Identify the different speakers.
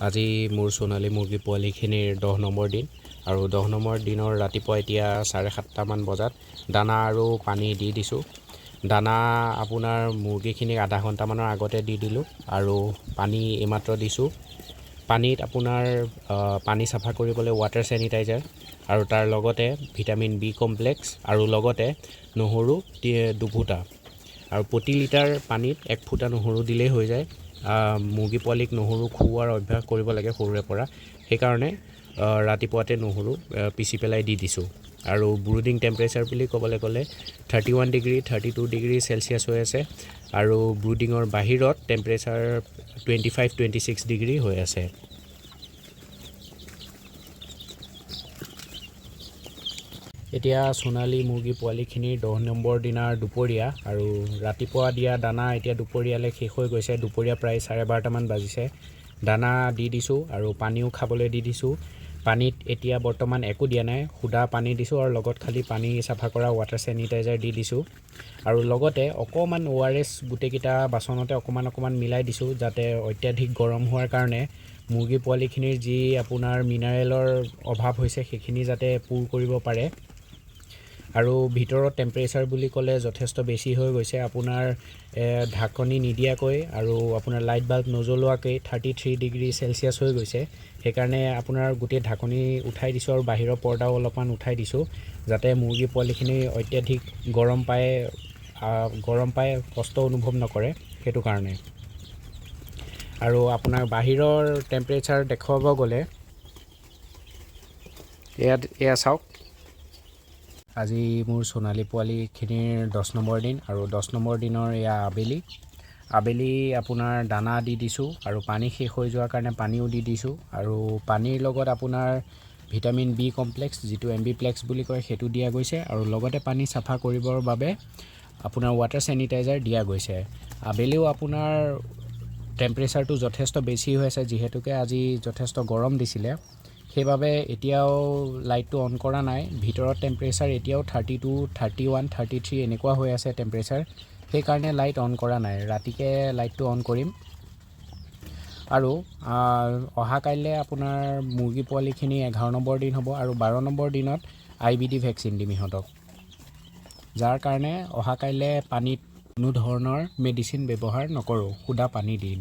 Speaker 1: আজি মোৰ সোণালী মুৰ্গী পোৱালিখিনিৰ 10 নম্বৰ দিন আৰু 10 নম্বৰ দিনৰ ৰাতিপুৱা এতিয়া 7:30 মান বজাত দানা আৰু পানী দি দিছোঁ। দানা আপোনাৰ মুৰ্গীখিনিক আধা ঘণ্টামানৰ আগতে দি দিলোঁ আৰু পানী এইমাত্ৰ দিছোঁ। পানীত আপোনাৰ পানী চাফা কৰিবলৈ ৱাটাৰ চেনিটাইজাৰ আৰু তাৰ লগতে ভিটামিন বি কমপ্লেক্স আৰু লগতে নহৰু 2 ফুটা আৰু প্ৰতি লিটাৰ পানীত 1 ফুটা নহৰু দিলেই হৈ যায়। মুৰ্গী পোৱালিক নহৰু খুওৱাৰ অভ্যাস কৰিব লাগে সৰুৰে পৰা, সেইকাৰণে ৰাতিপুৱাতে নহৰু পিচি পেলাই দি দিছোঁ। আৰু ব্ৰুডিং টেম্পাৰেচাৰ বুলি ক'বলৈ গ'লে 31 ডিগ্ৰী 32 ডিগ্ৰী চেলচিয়াছ হৈ আছে আৰু ব্ৰুডিঙৰ বাহিৰত টেম্পাৰেচাৰ 25-26 ডিগ্ৰী হৈ আছে। এতিয়া সোণালী মুৰ্গী পোৱালিখিনিৰ 10 নম্বৰ দিনাৰ দুপৰীয়া আৰু ৰাতিপুৱা দিয়া দানা এতিয়া দুপৰীয়ালৈ শেষ হৈ গৈছে। দুপৰীয়া প্ৰায় 12:30 মান বাজিছে। দানা দি দিছোঁ আৰু পানীও খাবলৈ দি দিছোঁ। পানীত এতিয়া বৰ্তমান একো দিয়া নাই, সুদা পানী দিছোঁ আৰু লগত খালি পানী চাফা কৰা ৱাটাৰ চেনিটাইজাৰ দি দিছোঁ আৰু লগতে অকণমান ORS গোটেইকেইটা বাচনতে অকণমান মিলাই দিছোঁ, যাতে অত্যাধিক গৰম হোৱাৰ কাৰণে মুৰ্গী পোৱালিখিনিৰ যি আপোনাৰ মিনাৰেলৰ অভাৱ হৈছে সেইখিনি যাতে পূৰ কৰিব পাৰে। আৰু ভিতৰত টেম্পাৰেচাৰ বুলি ক'লে যথেষ্ট বেছি হৈ গৈছে। আপোনাৰ ঢাকনি নিদিয়াকৈ আৰু আপোনাৰ লাইট বাল্ব নজ্বলোৱাকৈ 33 ডিগ্ৰী চেলচিয়াছ হৈ গৈছে। সেইকাৰণে আপোনাৰ গোটেই ঢাকনি উঠাই দিছোঁ আৰু বাহিৰৰ পৰ্দাও অলপমান উঠাই দিছোঁ, যাতে মুৰ্গী পোৱালিখিনি অত্যাধিক গৰম পাই কষ্ট অনুভৱ নকৰে, সেইটো কাৰণে। আৰু আপোনাৰ বাহিৰৰ টেম্পাৰেচাৰ দেখুৱাব গ'লে এয়া চাওক। আজি মোৰ সোণালী পোৱালিখিনিৰ 10 নম্বৰ দিন আৰু 10 নম্বৰ দিনৰ এয়া আবেলি আপোনাৰ দানা দি দিছোঁ আৰু পানী শেষ হৈ যোৱাৰ কাৰণে পানীও দি দিছোঁ আৰু পানীৰ লগত আপোনাৰ ভিটামিন বি কমপ্লেক্স যিটো MB-প্লেক্স বুলি কয় সেইটো দিয়া গৈছে আৰু লগতে পানী চাফা কৰিবৰ বাবে আপোনাৰ ৱাটাৰ চেনিটাইজাৰ দিয়া গৈছে। আবেলিও আপোনাৰ টেম্পাৰেচাৰটো যথেষ্ট বেছি হৈ আছে, যিহেতুকে আজি যথেষ্ট গৰম দিছিলে, সেইবাবে এতিয়াও লাইটটো অন কৰা নাই। ভিতৰত টেম্পাৰেচাৰ এতিয়াও 32, 31, 33 এনেকুৱা হৈ আছে টেম্পাৰেচাৰ, সেইকাৰণে লাইট অন কৰা নাই। ৰাতিকে লাইটটো অন কৰিম। আৰু অহা কাইলৈ আপোনাৰ মুৰ্গী পোৱালিখিনি 11 নম্বৰ দিন হ'ব আৰু 12 নম্বৰ দিনত IBD ভেকচিন দিম ইহঁতক, যাৰ কাৰণে অহা কাইলৈ পানীত কোনো ধৰণৰ মেডিচিন ব্যৱহাৰ নকৰোঁ, সুদা পানী দিম।